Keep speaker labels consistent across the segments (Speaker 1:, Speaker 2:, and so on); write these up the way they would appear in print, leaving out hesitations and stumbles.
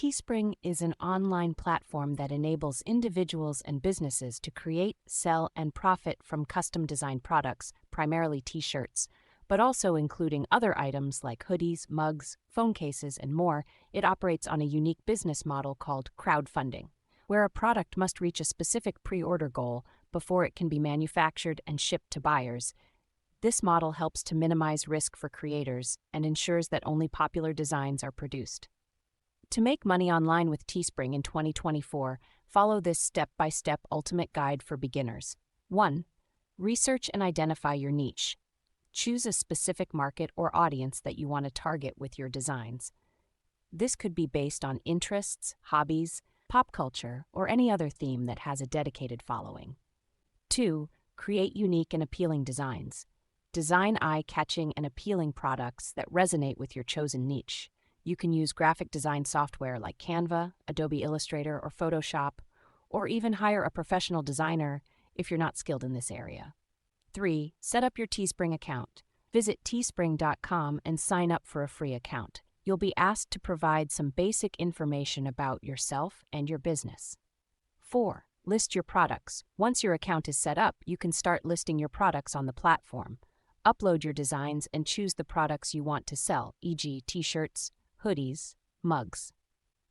Speaker 1: Teespring is an online platform that enables individuals and businesses to create, sell, and profit from custom designed products, primarily t-shirts, but also including other items like hoodies, mugs, phone cases, and more. It operates on a unique business model called crowdfunding, where a product must reach a specific pre-order goal before it can be manufactured and shipped to buyers. This model helps to minimize risk for creators and ensures that only popular designs are produced. To make money online with Teespring in 2024, follow this step-by-step ultimate guide for beginners. 1. Research and identify your niche. Choose a specific market or audience that you want to target with your designs. This could be based on interests, hobbies, pop culture, or any other theme that has a dedicated following. 2. Create unique and appealing designs. Design eye-catching and appealing products that resonate with your chosen niche. You can use graphic design software like Canva, Adobe Illustrator, or Photoshop, or even hire a professional designer if you're not skilled in this area. 3. Set up your Teespring account. Visit teespring.com and sign up for a free account. You'll be asked to provide some basic information about yourself and your business. 4. List your products. Once your account is set up, you can start listing your products on the platform. Upload your designs and choose the products you want to sell, e.g., t-shirts, hoodies, mugs.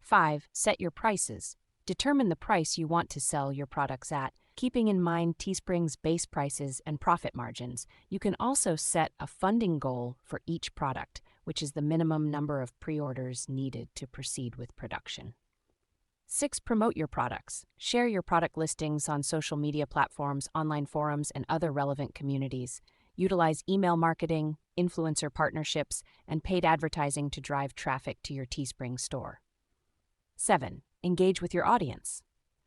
Speaker 1: 5. Set your prices. Determine the price you want to sell your products at, keeping in mind Teespring's base prices and profit margins. You can also set a funding goal for each product, which is the minimum number of pre-orders needed to proceed with production. 6. Promote your products. Share your product listings on social media platforms, online forums, and other relevant communities. Utilize email marketing, influencer partnerships, and paid advertising to drive traffic to your Teespring store. 7. Engage with your audience.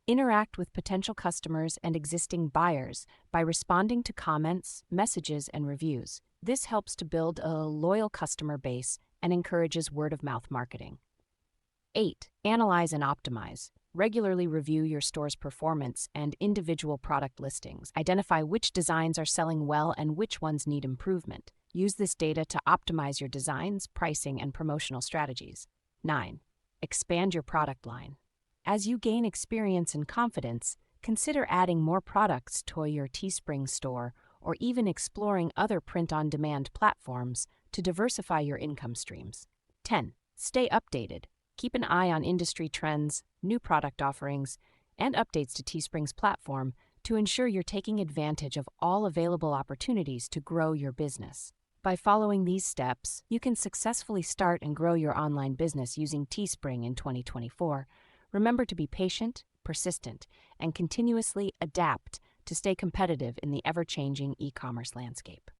Speaker 1: Interact with potential customers and existing buyers by responding to comments, messages, and reviews. This helps to build a loyal customer base and encourages word-of-mouth marketing. 8. Analyze and optimize. Regularly review your store's performance and individual product listings. Identify which designs are selling well and which ones need improvement. Use this data to optimize your designs, pricing, and promotional strategies. 9. Expand your product line. As you gain experience and confidence, consider adding more products to your Teespring store or even exploring other print-on-demand platforms to diversify your income streams. 10. Stay updated. Keep an eye on industry trends, new product offerings, and updates to Teespring's platform to ensure you're taking advantage of all available opportunities to grow your business. By following these steps, you can successfully start and grow your online business using Teespring in 2024. Remember to be patient, persistent, and continuously adapt to stay competitive in the ever-changing e-commerce landscape.